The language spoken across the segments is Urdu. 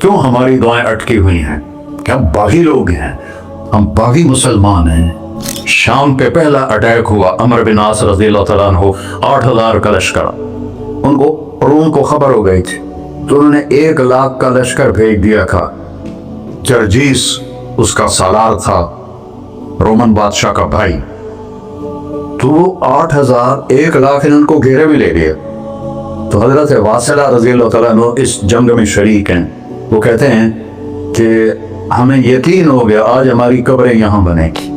کیوں ہماری دعائیں اٹکی ہوئی ہیں؟ کیا ہم باغی لوگ ہیں؟ ہم باغی مسلمان ہیں۔ شام پہ پہلا اٹیک ہوا، عمر بن عاص رضی اللہ تعالیٰ عنہ 8,000 کا لشکر، ان کو روم کو خبر ہو گئی تھی تو انہوں نے 1,00,000 کا لشکر بھیج دیا تھا۔ جرجیس اس کا سالار تھا، رومن بادشاہ کا بھائی، تو وہ 8,000 1,00,000 ان کو گھیرے میں لے گئے۔ تو حضرت واصلہ رضی اللہ تعالیٰ عنہ اس جنگ میں شریک ہیں۔ وہ کہتے ہیں کہ ہمیں یقین ہو گیا آج ہماری قبریں یہاں بنے گی،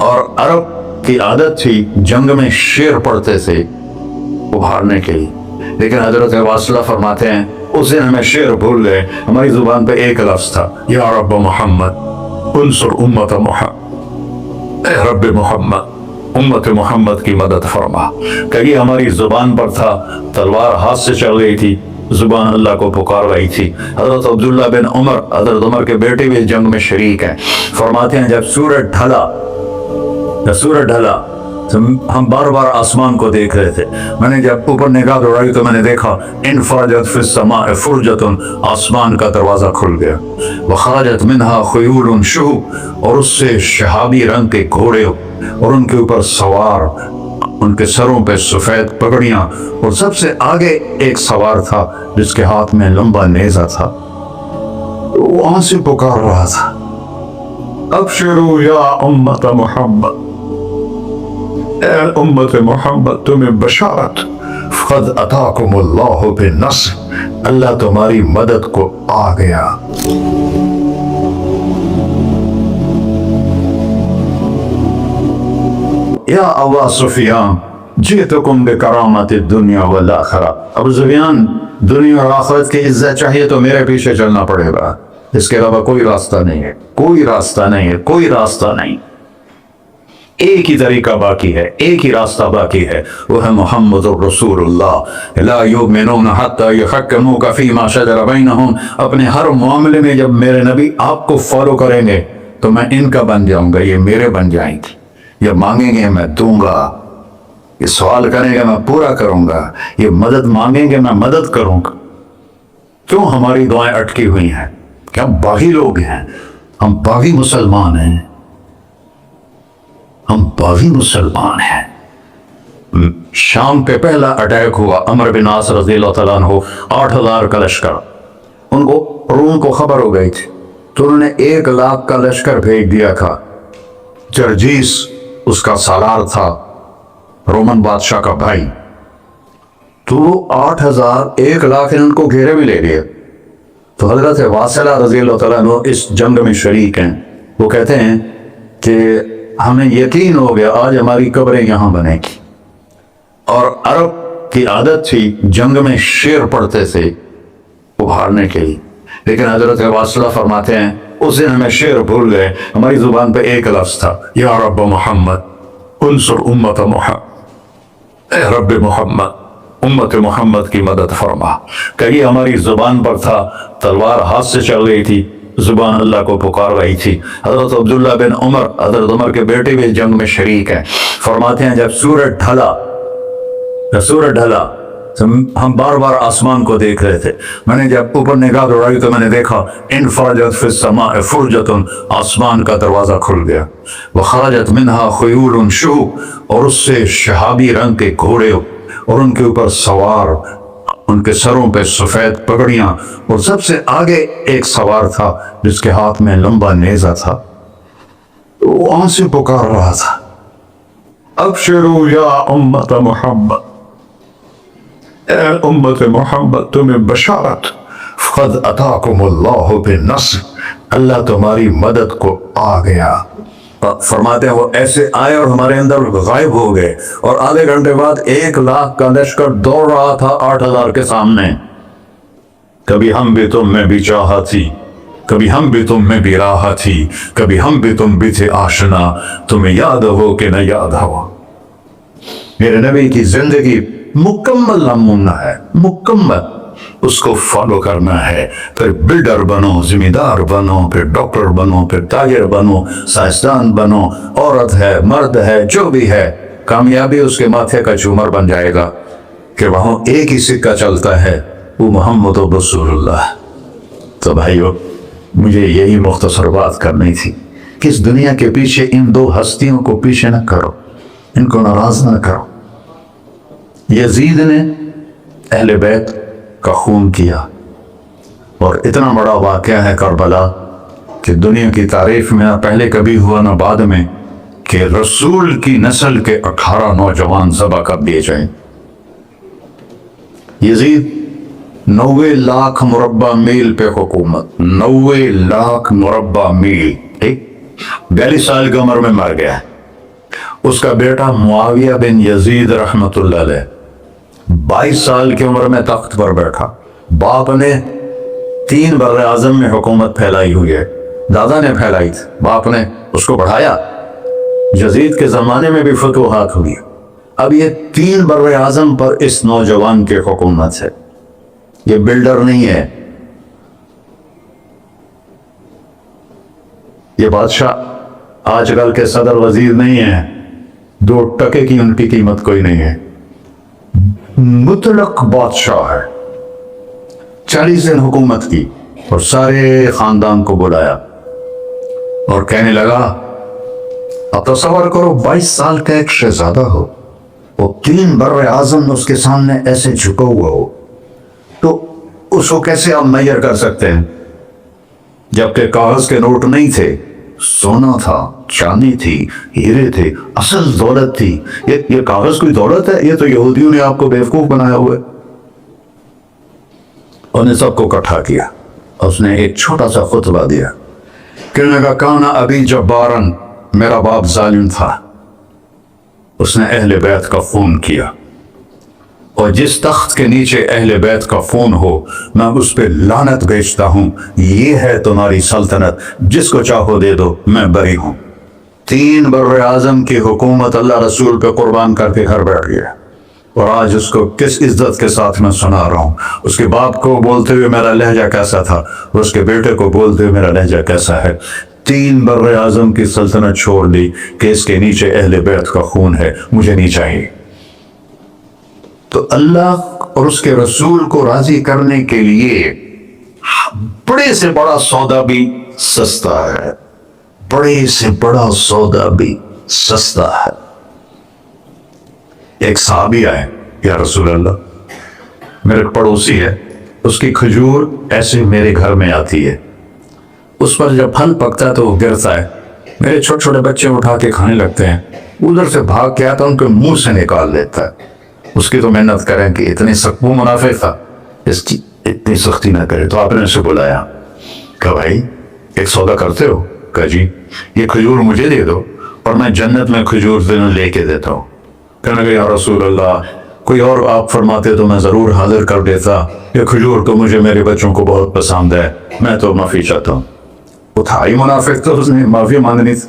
اور عرب کی عادت تھی جنگ میں شعر پڑھتے تھے ابھارنے کے لیے، لیکن حضرت واصلہ فرماتے ہیں اس دن ہمیں شعر بھول گئے، ہماری زبان پہ ایک لفظ تھا، یا رب محمد انصر امت محمد، اے رب محمد امت محمد کی مدد فرما۔ کہیں ہماری زبان پر تھا، تلوار ہاتھ سے چل گئی تھی، زبان اللہ کو پکار رہی تھی۔ حضرت عبداللہ بن عمر، حضرت عمر کے بیٹے بھی جنگ میں شریک ہیں، فرماتے ہیں جب سورج ڈھلا تو ہم بار بار آسمان کو دیکھ رہے تھے، میں نے جب اوپر نگاہ دوڑائی تو میں نے دیکھا انفرجت فی السماء فرجۃ، آسمان کا دروازہ کھل گیا، وخرجت منہا خیول شہب، اور اس سے شہابی رنگ کے گھوڑے اور ان کے اوپر سوار، ان کے سروں پہ سفید پگڑیاں، اور سب سے آگے ایک سوار تھا جس کے ہاتھ میں لمبا نیزہ تھا، وہاں سے پکار رہا تھا ابشروا یا امت محمد، اے امت محمد تمہیں بشارت، قد اتاکم اللہ بالنصر، اللہ تمہاری مدد کو آ گیا۔ یا ابا سفیان جئتکم بکرامت الدنیا والآخرہ، ابو سفیان دنیا اور آخرت کی عزت چاہیے تو میرے پیچھے چلنا پڑے گا، اس کے علاوہ کوئی راستہ نہیں ہے، کوئی راستہ نہیں ہے، کوئی راستہ نہیں۔ ایک ہی طریقہ باقی ہے، ایک ہی راستہ باقی ہے، وہ ہے محمد رسول اللہ۔ لا یؤمنون حتی یحکموک فیما شجر بینہم، اپنے ہر معاملے میں جب میرے نبی آپ کو فالو کریں گے تو میں ان کا بن جاؤں گا، یہ میرے بن جائیں گے، یہ مانگیں گے میں دوں گا، یہ سوال کریں گے میں پورا کروں گا، یہ مدد مانگیں گے میں مدد کروں گا۔ کیوں ہماری دعائیں اٹکی ہوئی ہیں؟ کیا ہم باغی لوگ ہیں؟ ہم باغی مسلمان ہیں، ہم باغی مسلمان ہیں۔ شام پہ پہلا اٹیک ہوا، عمر بن عاص رضی اللہ تعالیٰ عنہ 8,000 کا لشکر، ان کو روم کو خبر ہو گئی تھی تو انہوں نے 1,00,000 کا لشکر بھیج دیا تھا۔ جرجیس اس کا سالار تھا، رومن بادشاہ کا بھائی، تو وہ 8,000 1,00,000 ان کو گھیرے میں لے گئے۔ تو حضرت واصلہ رضی اللہ تعالیٰ عنہ اس جنگ میں شریک ہیں۔ وہ کہتے ہیں کہ ہمیں یقین ہو گیا آج ہماری قبریں یہاں بنے گی، اور عرب کی عادت تھی جنگ میں شعر پڑھتے تھے ابھارنے کے لیے، لیکن حضرت واصلہ فرماتے ہیں اس دن ہمیں شعر بھول گئے، ہماری زبان پہ ایک لفظ تھا، یا رب محمد انصر امت محمد، اے رب محمد امت محمد کی مدد فرما۔ کہیں ہماری زبان پر تھا، تلوار ہاتھ سے چل گئی تھی، زبان اللہ کو پکار رہی تھی۔ حضرت عبداللہ بن عمر، حضرت عمر کے بیٹے بھی جنگ میں شریک ہیں، فرماتے ہیں جب سورج ڈھلا تو ہم بار بار آسمان کو دیکھ رہے تھے، میں نے جب اوپر نگاہ دوڑائی تو میں نے دیکھا انفرجت فی السماء فرجۃ، آسمان کا دروازہ کھل گیا، وخرجت منہا خیول شہب، اور اس سے شہابی رنگ کے گھوڑے اور ان کے اوپر سوار، ان کے سروں پہ سفید پگڑیاں، اور سب سے آگے ایک سوار تھا جس کے ہاتھ میں لمبا نیزہ تھا، وہاں سے پکار رہا تھا ابشروا یا امت محمد، اے امت محمد تمہیں بشارت، قد اتاکم اللہ بالنصر، اللہ تمہاری مدد کو آ گیا۔ فرماتے ہیں وہ ایسے آئے اور ہمارے اندر غائب ہو گئے، اور آدھے گھنٹے بعد 1,00,000 کا لشکر دوڑ رہا تھا 8,000 کے سامنے۔ کبھی ہم بھی تم میں بھی چاہا تھی، کبھی ہم بھی تم میں بھی راہ تھی، کبھی ہم بھی تم بھی تھے آشنا، تمہیں یاد ہو کہ نہ یاد ہو۔ میرے نبی کی زندگی مکمل نمونہ ہے، مکمل، اس کو فالو کرنا ہے، پھر بلڈر بنو، ذمہ دار بنو، پھر ڈاکٹر بنو، پھر تاجر بنو، سائنسدان بنو، عورت ہے مرد ہے جو بھی ہے، کامیابی اس کے ماتھے کا جھومر بن جائے گا کہ وہاں ایک ہی سکہ چلتا ہے، وہ محمد رسول اللہ۔ تو بھائیو مجھے یہی مختصر بات کرنی تھی کہ اس دنیا کے پیچھے ان دو ہستیوں کو پیچھے نہ کرو، ان کو ناراض نہ کرو۔ یزید نے اہل بیت کا خون کیا، اور اتنا بڑا واقعہ ہے کربلا کہ دنیا کی تاریخ میں نہ پہلے کبھی ہوا نہ بعد میں کہ رسول کی نسل کے 18 نوجوان ذبح کر دیے جائیں۔ یزید 90 لاکھ مربع میل پہ حکومت، 90 لاکھ مربع میل، 42 سال کی عمر میں مر گیا۔ اس کا بیٹا معاویہ بن یزید رحمت اللہ علیہ 22 سال کی عمر میں تخت پر بیٹھا۔ باپ نے 3 بر اعظم میں حکومت پھیلائی ہوئی ہے، دادا نے پھیلائی تھی، باپ نے اس کو بڑھایا۔ یزید کے زمانے میں بھی فتوحات ہوئی، اب یہ 3 بر اعظم پر اس نوجوان کی حکومت ہے۔ یہ بلڈر نہیں ہے، یہ بادشاہ آج کل کے صدر وزیر نہیں ہے، 2 ٹکے کی ان کی قیمت کوئی نہیں ہے، مطلق بادشاہ ہے۔ 40 دن حکومت کی اور سارے خاندان کو بلایا اور کہنے لگا، اب تصور کرو 22 سال کا ایک شہزادہ ہو، وہ 3 بر اعظم اس کے سامنے ایسے جھکا ہوا ہو، تو اس کو کیسے آپ میئر کر سکتے ہیں؟ جبکہ کاغذ کے نوٹ نہیں تھے، سونا تھا، چاندی تھی، ہیرے تھے، اصل دولت تھی۔ یہ کاغذ کوئی دولت ہے؟ یہ تو یہودیوں نے آپ کو بیوقوف بنایا ہوا ہے۔ انہوں نے سب کو اکٹھا کیا، اس نے ایک چھوٹا سا خطبہ دیا، کہنے لگا، کانا ابی جبارن، میرا باپ ظالم تھا، اس نے اہل بیت کا خون کیا، اور جس تخت کے نیچے اہل بیت کا خون ہو میں اس پہ لعنت بھیجتا ہوں، یہ ہے تمہاری سلطنت، جس کو چاہو دے دو، میں بری ہوں۔ 3 بر اعظم کی حکومت اللہ رسول پہ قربان کر کے گھر بیٹھ گیا، اور آج اس کو کس عزت کے ساتھ میں سنا رہا ہوں۔ اس کے باپ کو بولتے ہوئے میرا لہجہ کیسا تھا، اور اس کے بیٹے کو بولتے ہوئے میرا لہجہ کیسا ہے۔ 3 بر اعظم کی سلطنت چھوڑ دی کہ اس کے نیچے اہل بیت کا خون ہے، مجھے نہیں چاہیے۔ تو اللہ اور اس کے رسول کو راضی کرنے کے لیے بڑے سے بڑا سودا بھی سستا ہے، بڑے سے بڑا سودا بھی سستا ہے۔ ایک صحابی آئے، یا رسول اللہ، میرے پڑوسی ہے، اس کی کھجور ایسے میرے گھر میں آتی ہے، اس پر جب پھل پکتا ہے تو وہ گرتا ہے، میرے چھوٹے چھوٹے بچے اٹھا کے کھانے لگتے ہیں، ادھر سے بھاگ کے آتا ان کے منہ سے نکال لیتا ہے۔ اس کی تو محنت کریں کہ اتنی سخت، وہ منافع تھا، اس کی اتنی سختی نہ کرے۔ تو آپ نے اسے بلایا، کہا بھائی ایک سودا کرتے ہو؟ کہا جی، یہ کھجور مجھے دے دو اور میں جنت میں کھجور دنوں لے کے دیتا ہوں۔ کہنے لگا، یا رسول اللہ، کوئی اور آپ فرماتے تو میں ضرور حاضر کر دیتا، یہ کھجور تو مجھے میرے بچوں کو بہت پسند ہے، میں تو معافی چاہتا ہوں۔ وہ تھا ہی منافق، تو اس نے معافی مانگنی تھی۔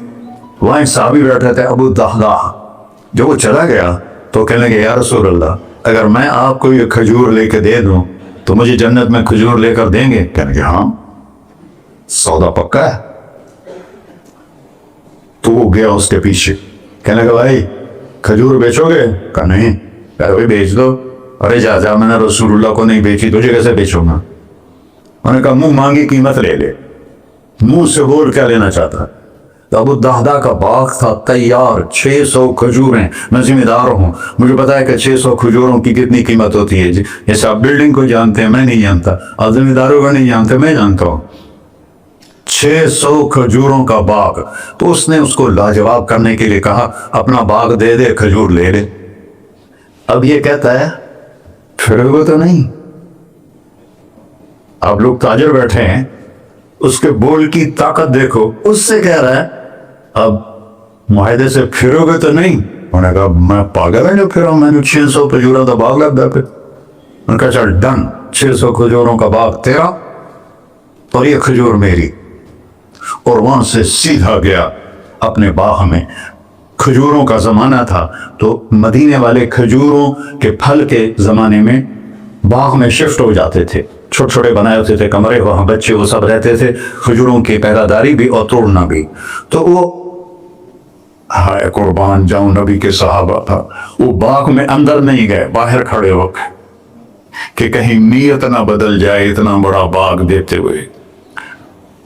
وہاں ایک صحابی بیٹھے تھے، ابو الدہداء، جب وہ چلا گیا تو کہنے لگے، یا رسول اللہ، اگر میں آپ کو یہ کھجور لے کے دے دوں تو مجھے جنت میں کھجور لے کر دیں گے؟ کہنے لگے، ہاں، سودا پکا ہے۔ تو وہ گیا اس کے پیچھے، کہنے لگا، بھائی کھجور بیچو گے؟ کہا نہیں۔ کہا بھائی بیچ دو۔ ارے جا، میں نے رسول اللہ کو نہیں بیچی، تجھے کیسے بیچوں گا؟ انہوں نے کہا، منہ مانگی قیمت لے لے، منہ سے بول کیا لینا چاہتا۔ تو ابو الدہداء کا باغ تھا تیار، 600 کھجوریں، میں ذمہ دار ہوں، مجھے پتا ہے کہ 600 کھجوروں کی کتنی قیمت ہوتی ہے۔ جیسے آپ بلڈنگ کو جانتے ہیں، میں نہیں جانتا، آپ ذمہ داروں کو نہیں جانتے، میں جانتا ہوں۔ 600 کھجوروں کا باغ۔ تو اس نے اس کو لاجواب کرنے کے لیے کہا، اپنا باغ دے دے، کھجور لے لے۔ اب یہ کہتا ہے، پھر وہ تو نہیں، آپ لوگ تاجر بیٹھے ہیں، اس کے بول کی طاقت دیکھو، اس سے کہہ رہا ہے اب معاہدے سے پھرو گے تو نہیں؟ انہوں نے کہا، میں پاگل ہے جو پھروں، میں نے 600 کھجوروں کا باغ لگ گیا۔ پھر انہوں نے کہا، چل ڈن، 600 کھجوروں کا باغ تیرا اور یہ کھجور میری۔ اور وہاں سے سیدھا گیا اپنے باغ میں۔ کھجوروں کا زمانہ تھا تو مدینے والے کھجوروں کے پھل کے زمانے میں باغ میں شفٹ ہو جاتے تھے، چھوٹے چھوٹے بنائے ہوتے تھے کمرے، وہاں بچے وہ سب رہتے تھے، کھجوروں کی پہراداری بھی اور توڑنا بھی۔ تو وہ ہائے قربان جاؤں نبی کے صحابہ تھا، وہ باغ میں اندر نہیں گئے، باہر کھڑے ہو گئے کہ کہیں نیت نہ بدل جائے اتنا بڑا باغ دیتے ہوئے۔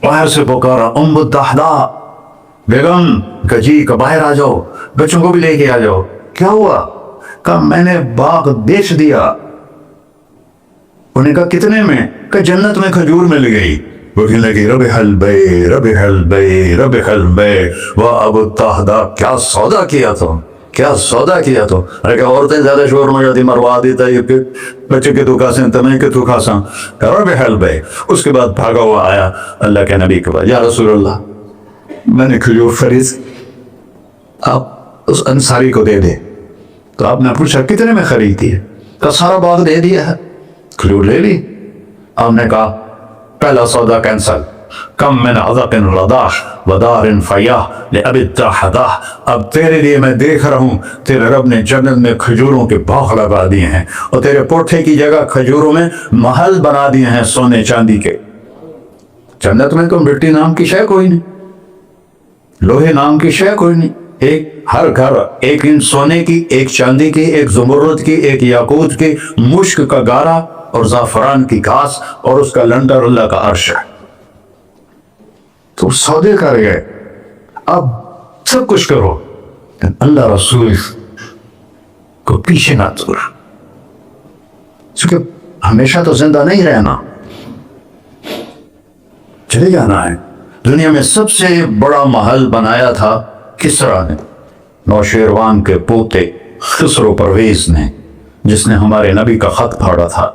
باہر سے پکارا ام الدحداء، بیگم کہ جی کہ باہر آ جاؤ، بچوں کو بھی لے کے آ جاؤ۔ کیا ہوا؟ کہا میں نے باغ بیچ دیا۔ انہوں نے کہا کتنے میں؟ کہ جنت میں کھجور مل گئی۔ وہ کہنے لگی ربح البیع ربح البیع ربح البیع۔ وہ ابو الدحداء کیا سودا کیا تو، کیا سودا کیا تو۔ ارے کہ عورتیں زیادہ شور مجاتی مروا دیتا ہے کہ بچے کے تو کھاسیں تمہیں کے تو کھاساں، ربح البیع۔ اس کے بعد بھاگا ہوا آیا اللہ کے نبی کے پاس، یا رسول اللہ میں نے کھجور خرید، آپ اس انصاری کو دے دے۔ تو آپ نے پوچھا کتنے میں خریدی ہے؟ تو سارا باغ دے دیا ہے، کھجور لے لی۔ آپ نے کہا پہلا سودا کینسل، کم من عذق رضاح ودار فیاح لأبی الدحداء۔ اب تیرے لیے میں دیکھ رہا ہوں تیرے رب نے جنت میں کھجوروں کے باغ لگا دیے ہیں، اور تیرے کوٹھے کی جگہ کھجوروں میں محل بنا دیے ہیں سونے چاندی کے۔ جنت میں تو مٹی نام کی شے کوئی نہیں، لوہے نام کی شے کوئی نہیں، ایک ہر گھر ایک ان سونے کی، ایک چاندی کی، ایک زمرد کی، ایک یاقوت کی، مشک کا گارا اور زعفران کی گھاس، اور اس کا لنڈر اللہ کا عرش ہے۔ تو سودے کر گئے، اب سب کچھ کرو، اللہ رسول کو پیچھے نہ چھوڑ، کیونکہ ہمیشہ تو زندہ نہیں رہنا، چلے جانا ہے۔ دنیا میں سب سے بڑا محل بنایا تھا کسریٰ نے، نوشیروان کے پوتے خسرو پرویز نے، جس نے ہمارے نبی کا خط پھاڑا تھا۔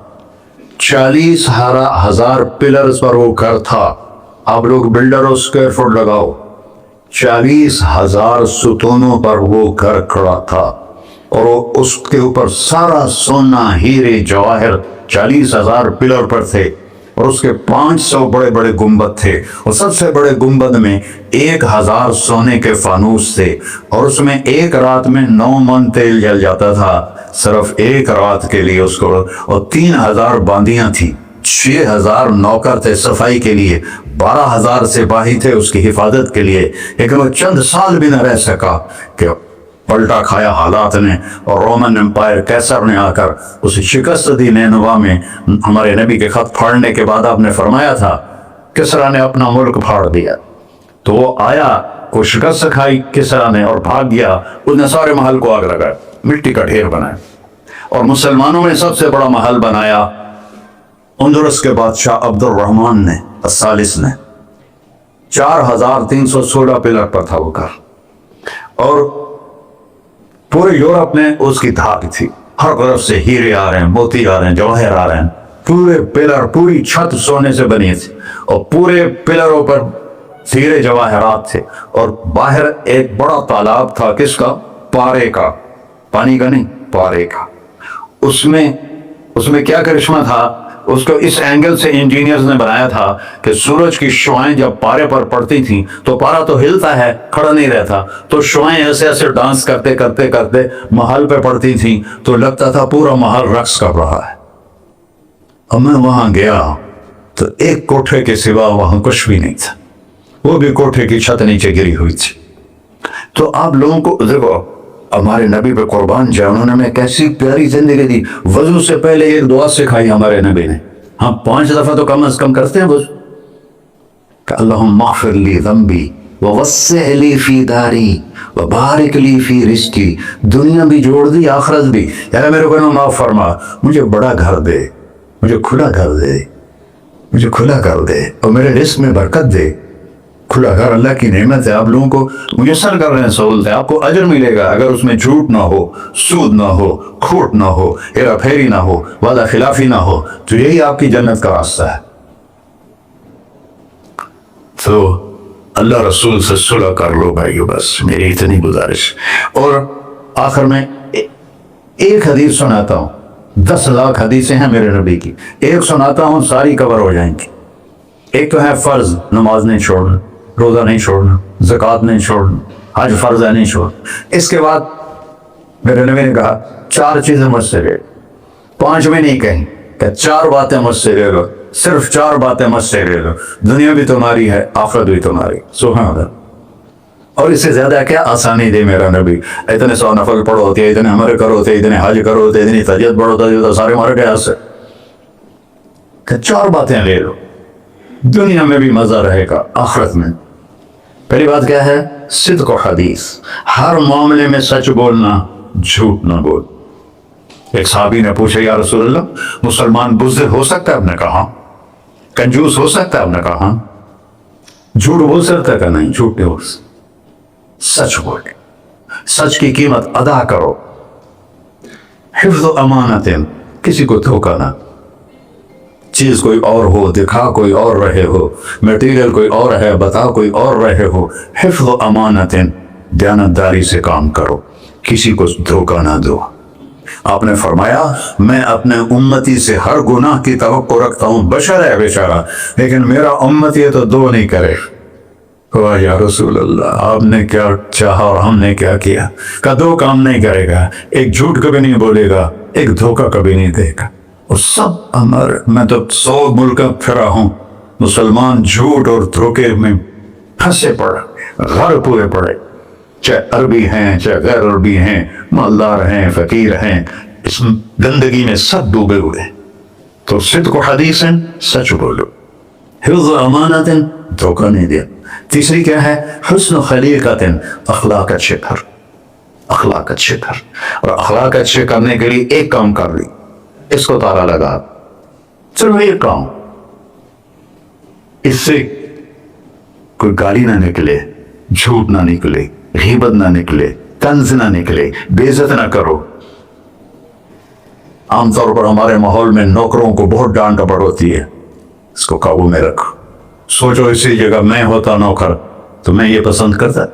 40,000 پلرز پر وہ گھر تھا۔ آپ لوگ بلڈر اور سکوائر فٹ لگاؤ، 40,000 ستونوں پر وہ گھر کھڑا تھا، اور اس کے اوپر سارا سونا ہیرے جواہر 40,000 پلر پر تھے، اور اس کے 500 بڑے بڑے گنبد تھے، اور سب سے بڑے گنبد میں 1,000 سونے کے فانوس تھے، اور اس میں ایک رات میں 9 من تیل جل جاتا تھا، صرف ایک رات کے لیے اس کو، اور 3,000 باندیاں تھیں، 6,000 نوکر تھے صفائی کے لیے، 12,000 سپاہی تھے اس کی حفاظت کے لیے، لیکن وہ چند سال بھی نہ رہ سکا کہ پلٹا کھایا حالات نے، اور رومن امپائر کیسر نے آ کر اسے شکست دی نینوا میں۔ ہمارے نبی کے خط پھاڑنے کے بعد آپ نے فرمایا تھا کسریٰ نے اپنا ملک پھاڑ دیا، تو وہ آیا، کو شکست کھائی کسریٰ نے اور بھاگ گیا، اس نے سارے محل کو آگ لگایا، مٹی کا ڈھیر بنایا، اور مسلمانوں میں سب سے بڑا محل بنایا اندلس کے بادشاہ عبد الرحمن نے الثالث نے، 4,316 پلر پر تھا وہ گھر، اور پورے یورپ میں اس کی دھاک تھی، ہر طرف سے ہیرے آ رہے ہیں، موتی آ رہے ہیں، جواہر آ رہے ہیں، پورے پلر، پوری چھت سونے سے بنی تھی، اور پورے پلروں پر ہیرے جواہرات تھے، اور باہر ایک بڑا تالاب تھا، کس کا؟ پارے کا، پانی کا نہیں، پارے کا۔ اس میں کیا کرشمہ تھا؟ اس کو اس اینگل سے انجینئرز نے بنایا تھا کہ سورج کی شعائیں جب پارے پر پڑتی تھیں تو پارا تو ہلتا ہے، کھڑا نہیں رہتا، تو شعائیں ایسے ایسے ڈانس کرتے کرتے کرتے محل پہ پڑتی تھیں، تو لگتا تھا پورا محل رقص کر رہا ہے۔ اب میں وہاں گیا تو ایک کوٹھے کے سوا وہاں کچھ بھی نہیں تھا، وہ بھی کوٹھے کی چھت نیچے گری ہوئی تھی۔ تو آپ لوگوں کو دیکھو، ہمارے نبی پہ قربان جائے، انہوں نے ہمیں کیسی پیاری زندگی دی۔ وضو سے پہلے ایک دعا سکھائی ہمارے نبی نے، ہم 5 دفعہ تو کم از کم کرتے ہیں وضو، کہ اللہم اغفر لی ذنبی ووسع لی فی داری وبارک لی فی رزقی، دنیا بھی جوڑ دی آخرت بھی، یار میرے کو معاف فرما، مجھے بڑا گھر دے، مجھے کھلا گھر دے، مجھے کھلا گھر دے، اور میرے رزق میں برکت دے۔ کھلا گھر اللہ کی نعمت ہے، آپ لوگوں کو میسر کر رہے ہیں، سہولت ہے، آپ کو اجر ملے گا اگر اس میں جھوٹ نہ ہو، سود نہ ہو، کھوٹ نہ ہو، ہیرا پھیری نہ ہو، وعدہ خلافی نہ ہو، تو یہی آپ کی جنت کا راستہ ہے۔ تو اللہ رسول سے صلح کر لو بھائیو، بس میری اتنی گزارش۔ اور آخر میں ایک حدیث سناتا ہوں، 10 لاکھ حدیثیں ہیں میرے نبی کی، ایک سناتا ہوں، ساری کور ہو جائیں گی۔ ایک تو ہے فرض، نماز نہیں چھوڑنا، روزہ نہیں چھوڑنا، زکوٰۃ نہیں چھوڑنا، حج فرض ہے نہیں چھوڑنا۔ اس کے بعد میرے نبی نے کہا 4 چیزیں مجھ سے لے لو، 5 میں نہیں کہیں، کہ 4 باتیں مجھ سے لے لو، صرف 4 باتیں مجھ سے لے لو، دنیا بھی تمہاری ہے، آخرت بھی تمہاری۔ سبحان اللہ۔ اور اس سے زیادہ کیا آسانی دے میرا نبی، اتنے 100 نفل پڑھو ہوتے، اتنے عمرے کرو ہوتے، اتنے حج کرو ہوتے، اتنی تجدید بڑھو ہوتا، سارے مر گئے سے، کہ 4 باتیں لے لو۔ دنیا میں بھی مزہ رہے گا آخرت میں۔ پہلی بات کیا ہے؟ صدق و حدیث، ہر معاملے میں سچ بولنا، جھوٹ نہ بول۔ ایک صحابی نے پوچھا یا رسول اللہ مسلمان بزدل ہو سکتا ہے؟ آپ نے کہا کنجوس ہو سکتا ہے؟ آپ نے کہا جھوٹ بول سکتا ہے؟ کہ نہیں، جھوٹ نہیں بول سکتا، سچ بولے، سچ کی قیمت ادا کرو۔ حفظ و امانت، کسی کو دھوکا نہ، چیز کوئی اور ہو، دکھا کوئی اور رہے ہو، میٹیریل کوئی اور ہے، بتا کوئی اور رہے ہو۔ حفظ و امانت، دیانتداری سے کام کرو، کسی کو دھوکا نہ دو۔ آپ نے فرمایا میں اپنے امتی سے ہر گناہ کی توقع رکھتا ہوں، بشر ہے بیچارہ لیکن میرا امت یہ تو دو نہیں کرے۔ واہ یا رسول اللہ، آپ نے کیا چاہا اور ہم نے کیا کیا؟ کہ دو کام نہیں کرے گا، ایک جھوٹ کبھی نہیں بولے گا، ایک دھوکا کبھی نہیں دے گا۔ اور سب میں تو 100 ملک پھرا ہوں، مسلمان جھوٹ اور دھوکے میں پھنسے پڑے، غرق ہوئے پڑے، چاہے عربی ہیں چاہے غیر عربی ہیں، مالدار ہیں فقیر ہیں، اس گندگی میں سب ڈوبے ہوئے۔ تو صدق و حدیث، سچ بولو، حفظ و امانت، دھوکہ نہیں دیا۔ تیسری کیا ہے؟ حسن خلیقت، اخلاق اچھے کر، اخلاق اچھے کر۔ اور اخلاق اچھے کرنے کے لیے ایک کام کر لی، اس کو تالا لگا، صرف ایک کام، اس سے کوئی گالی نہ نکلے، جھوٹ نہ نکلے، غیبت نہ نکلے، طنز نہ نکلے، بے عزت نہ کرو۔ عام طور پر ہمارے ماحول میں نوکروں کو بہت ڈانٹ ڈپٹ ہوتی ہے، اس کو قابو میں رکھو۔ سوچو اسی جگہ میں ہوتا نوکر تو میں یہ پسند کرتا۔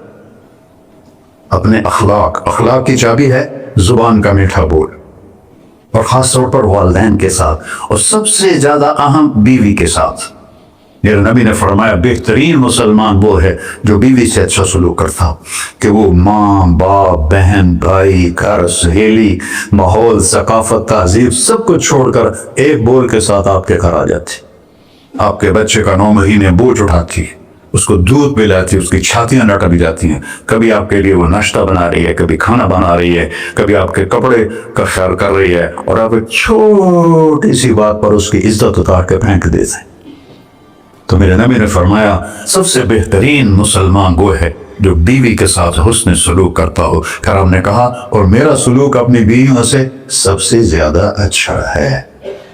اپنے اخلاق کی چابی ہے زبان کا میٹھا بول، اور خاص طور پر والدین کے ساتھ، اور سب سے زیادہ اہم بیوی کے ساتھ۔ میرے نبی نے فرمایا بہترین مسلمان وہ ہے جو بیوی سے اچھا سلوک کرتا ہو، کہ وہ ماں باپ بہن بھائی گھر سہیلی ماحول ثقافت تہذیب سب کچھ چھوڑ کر ایک بول کے ساتھ آپ کے گھر آ جاتی، آپ کے بچے کا 9 مہینے بوجھ اٹھاتی ہے، اس کو دودھ پلاتی ہے، اس کی چھاتیاں لٹک جاتی ہیں، کبھی آپ کے لیے وہ ناشتہ بنا رہی ہے، کبھی کھانا بنا رہی ہے، کبھی آپ کے کپڑے کا خیال کر رہی ہے، اور آپ ایک چھوٹی سی بات پر اس کی عزت اتار کے پھینک دیتے ہیں۔ تو میرے نبی نے فرمایا سب سے بہترین مسلمان وہ ہے جو بیوی کے ساتھ حسن سلوک کرتا ہو۔ پھر ہم نے کہا اور میرا سلوک اپنی بیویوں سے سب سے زیادہ اچھا ہے۔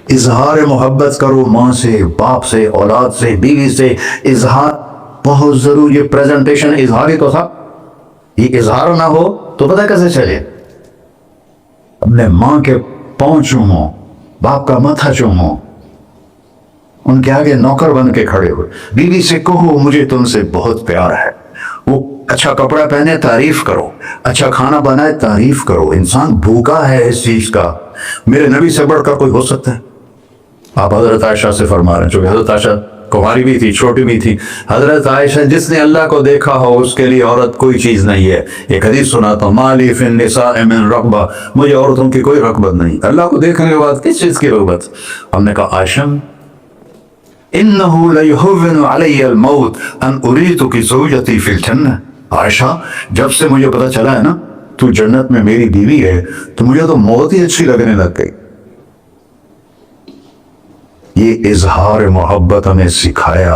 اظہار محبت کرو، ماں سے باپ سے اولاد سے بیوی سے، اظہار بہت ضروری ہے۔ پریزنٹیشن اظہار ہی تو تھا، یہ اظہار نہ ہو تو پتہ کیسے چلے؟ اپنے ماں کے پاؤں چومو، باپ کا ماتھا چومو، ان کے آگے نوکر بن کے کھڑے ہوئے، بیوی سے کہو مجھے تم سے بہت پیار ہے، وہ اچھا کپڑا پہنے تعریف کرو، اچھا کھانا بنائے تعریف کرو۔ انسان بھوکا ہے اس چیز کا، میرے نبی سے بڑھ کر کوئی ہو سکتا ہے؟ آپ حضرت عائشہ سے فرما رہے ہیں، چونکہ حضرت عائشہ کماری بھی تھی، چھوٹی بھی تھی۔ حضرت عائشہ جس نے اللہ کو دیکھا ہو اس کے لیے عورت کوئی چیز نہیں ہے۔ ایک حدیث سناتا ہوں، مالی فی النساء من رغبہ، مجھے عورتوں کی کوئی رغبت نہیں۔ اللہ کو دیکھنے کے بعد کس چیز کی رغبت؟ ہم نے کہا عائشہ انہو لیہون علی الموت ان اریتک زوجتی فی الجنہ، عائشہ جب سے مجھے پتا چلا ہے نا تو جنت میں میری بیوی ہے تو مجھے تو موت ہی اچھی لگنے لگ گئی۔ یہ اظہار محبت ہمیں سکھایا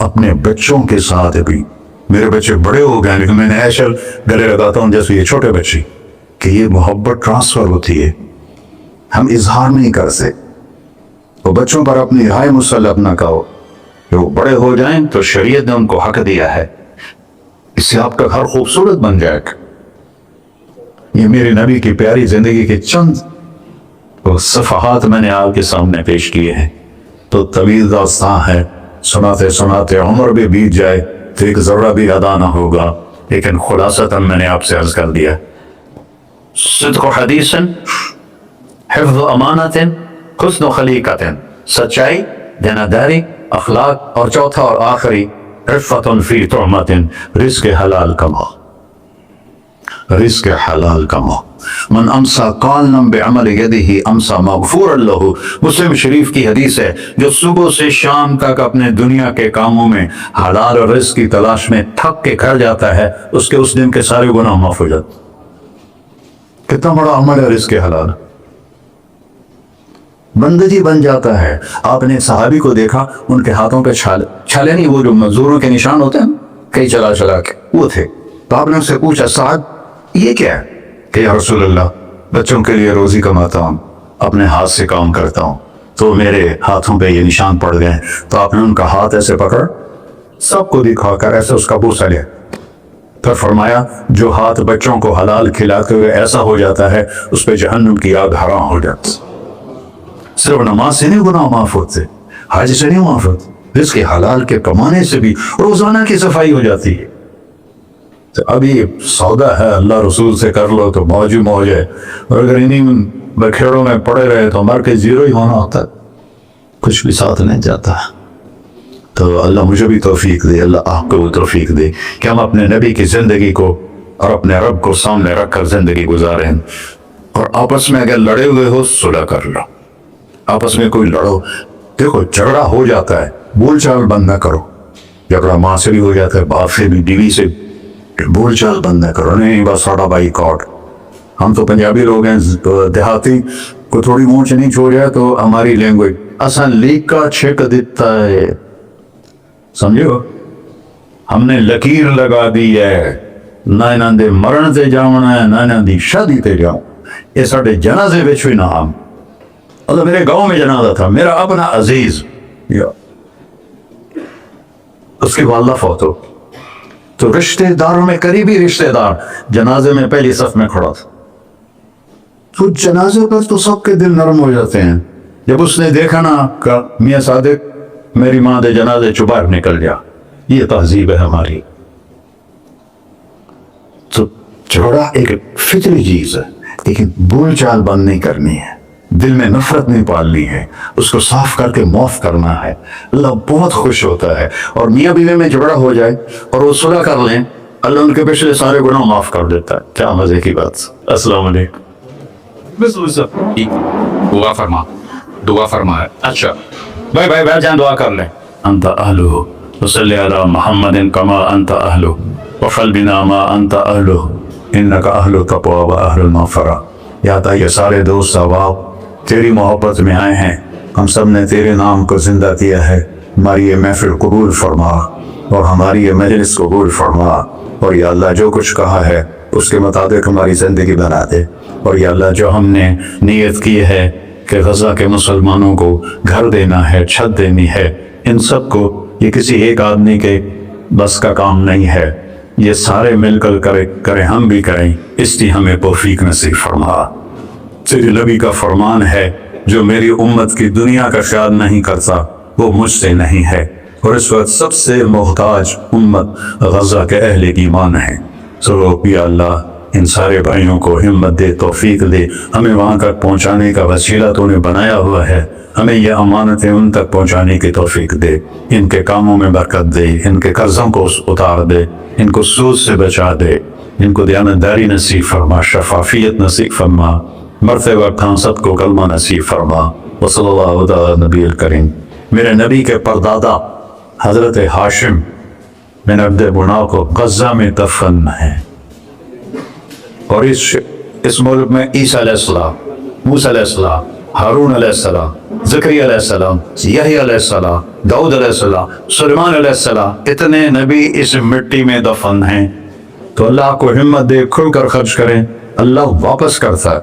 اپنے بچوں کے ساتھ بھی۔ میرے بچے بڑے ہو گئے لیکن میں نے ایسا گلے لگاتا ہوں جیسے یہ چھوٹے بچے، کہ یہ محبت ٹرانسفر ہوتی ہے، ہم اظہار نہیں کر سکتے۔ تو بچوں پر اپنی رائے مسلط نہ کہو، کہ وہ بڑے ہو جائیں تو شریعت نے ان کو حق دیا ہے، اس سے آپ کا گھر خوبصورت بن جائے گا۔ یہ میرے نبی کی پیاری زندگی کے چند صفحات میں نے آپ کے سامنے پیش کیے ہیں، تو طویل داستان ہے، سناتے سناتے عمر بھی بیت جائے تو ایک ذرہ بھی ادا نہ ہوگا، لیکن خلاصتاً میں نے آپ سے عرض کر دیا، صدق و حدیث، حفظ و امانت، حسن و خلیقت، سچائی، دیانتداری، اخلاق، اور چوتھا اور آخری عفت فی طعمت، رزق حلال کماؤ، رزق حلال کماؤ۔ من امسا قالنا بعمل یدہ امسا مغفورا لہ، مسلم شریف کی حدیث ہے، جو صبح سے شام تک اپنے دنیا کے کاموں میں حلال اور رزق کی تلاش میں تھک کے گھر جاتا ہے، اس کے اس دن کے سارے گناہ معاف ہو جاتے۔ کتنا بڑا عمل ہے رزق حلال، بندگی بن جاتا ہے. آپ نے صحابی کو دیکھا, ان کے ہاتھوں پہ چھالے نہیں, وہ جو مزدوروں کے نشان ہوتے ہیں کئی چلا چلا کے, وہ تھے. تو آپ نے ان سے پوچھا, سعد یہ کیا ہے؟ کہ یا رسول اللہ, بچوں کے لیے روزی کماتا ہوں, اپنے ہاتھ سے کام کرتا ہوں, تو میرے ہاتھوں پہ یہ نشان پڑ گئے. تو آپ نے ان کا ہاتھ ایسے پکڑ, سب کو دکھا کر ایسے اس کا بوسہ لیا. پھر فرمایا, جو ہاتھ بچوں کو حلال کھلاتے ہوئے ایسا ہو جاتا ہے, اس پہ جہنم کی آگ حرام ہو جاتی. صرف نماز سے نہیں گناہ معاف ہوتے, حج سے نہیں معاف ہوتے, رزق کے حلال کے کمانے سے بھی روزانہ کی صفائی ہو جاتی ہے. تو ابھی سودا ہے, اللہ رسول سے کر لو تو موج ہی موج ہے, اور اگر انہیں بکھیڑوں میں پڑے رہے تو مر کے زیرو ہی ہونا ہوتا ہے, کچھ بھی ساتھ نہیں جاتا. تو اللہ مجھے بھی توفیق دے, اللہ آپ کو بھی توفیق دے کہ ہم اپنے نبی کی زندگی کو اور اپنے رب کو سامنے رکھ کر زندگی گزاریں. اور آپس میں اگر لڑے ہوئے ہو, صلح کر لو. آپس میں کوئی لڑو, دیکھو جھگڑا ہو جاتا ہے, بول چال بند نہ کرو. جھگڑا ماں سے بھی ہو جاتا ہے, باپ سے بھی, بیوی سے, بول چال بند نہ کرو. نہیں بس ساڑا بائی کاٹ. ہم تو پنجابی لوگ ہیں, دیہاتی کو تھوڑی اونچ نیچ ہو جائے تو ہماری لینگویج اصل لیک کا چھک دیتا ہے, سمجھو, ہم نے لکیر لگا دی ہے, نہ انہاں دے مرن تے جاونا ہے, نہ انہاں دی شادی تے جاؤ. یہ ساڑے جنازے بچ بھی نہ ہم. اللہ, میرے گاؤں میں جنازہ تھا, میرا اپنا عزیز, اس کی والدہ فوت ہو, تو رشتہ داروں میں قریبی رشتہ دار جنازے میں پہلی صف میں کھڑا تھا. تو جنازے پر تو سب کے دل نرم ہو جاتے ہیں. جب اس نے دیکھا نا کہ میاں صادق میری ماں دے جنازے چ باہر نکل گیا, یہ تہذیب ہے ہماری. تو جھگڑا ایک فطری چیز ہے, لیکن بول چال بند نہیں کرنی ہے, دل میں نفرت نہیں پالنی ہے, اس کو صاف کر کے معاف کرنا ہے. اللہ بہت خوش ہوتا ہے. اور میاں بیوی میں جھگڑا ہو جائے اور وہ صلح کر لیں, اللہ ان کے پچھلے سارے گناہ معاف کر دیتا ہے. کیا مزے کی بات. السلام علیکم. دعا فرما, دعا فرما. اچھا بھائی بھائی جان دعا کر لیں. انت اہلہ وصلی علی محمد کما انت اہلہ وفعل بنا ما انت اہلہ انک اہل التقوی و اہل المغفرہ. یا تا یہ سارے دوست احباب تیری محبت میں آئے ہیں, ہم سب نے تیرے نام کو زندہ کیا ہے. ہماری یہ محفل قبول فرما اور ہماری یہ مجلس قبول فرما. اور یا اللہ جو کچھ کہا ہے اس کے مطابق ہماری زندگی بنا دے. اور یا اللہ جو ہم نے نیت کی ہے کہ غزہ کے مسلمانوں کو گھر دینا ہے, چھت دینی ہے, ان سب کو, یہ کسی ایک آدمی کے بس کا کام نہیں ہے, یہ سارے مل کر کریں, ہم بھی کریں, اس لیے ہمیں توفیق نصیب فرما. تیرے نبی کا فرمان ہے, جو میری امت کی دنیا کا خیال نہیں کرتا وہ مجھ سے نہیں ہے. اور اس وقت سب سے محتاج امت غزہ کے اہل ایمان ہے. سو یا اللہ ان سارے بھائیوں کو ہمت دے, توفیق دے, ہمیں وہاں تک پہنچانے کا وسیلہ تو نے بنایا ہوا ہے, ہمیں یہ امانتیں ان تک پہنچانے کی توفیق دے. ان کے کاموں میں برکت دے, ان کے قرضوں کو اتار دے, ان کو سود سے بچا دے, ان کو دیانتداری نصیب فرما, شفافیت نصیب فرما, مرتے وقت ہم سب کو کلمہ نصیب فرما. وصلی اللہ علی نبی الکریم. میرے نبی کے پردادا حضرت ہاشم بن عبد مناف کو غزہ میں دفن ہے, اور اس ملک میں عیسیٰ علیہ السلام, موسیٰ علیہ السلام, ہارون علیہ السلام, زکریا علیہ السلام, یحییٰ علیہ السلام, داؤد علیہ السلام, سلیمان علیہ السلام, اتنے نبی اس مٹی میں دفن ہیں. تو اللہ کو ہمت دے, کھل کر خرچ کریں, اللہ واپس کرتا ہے.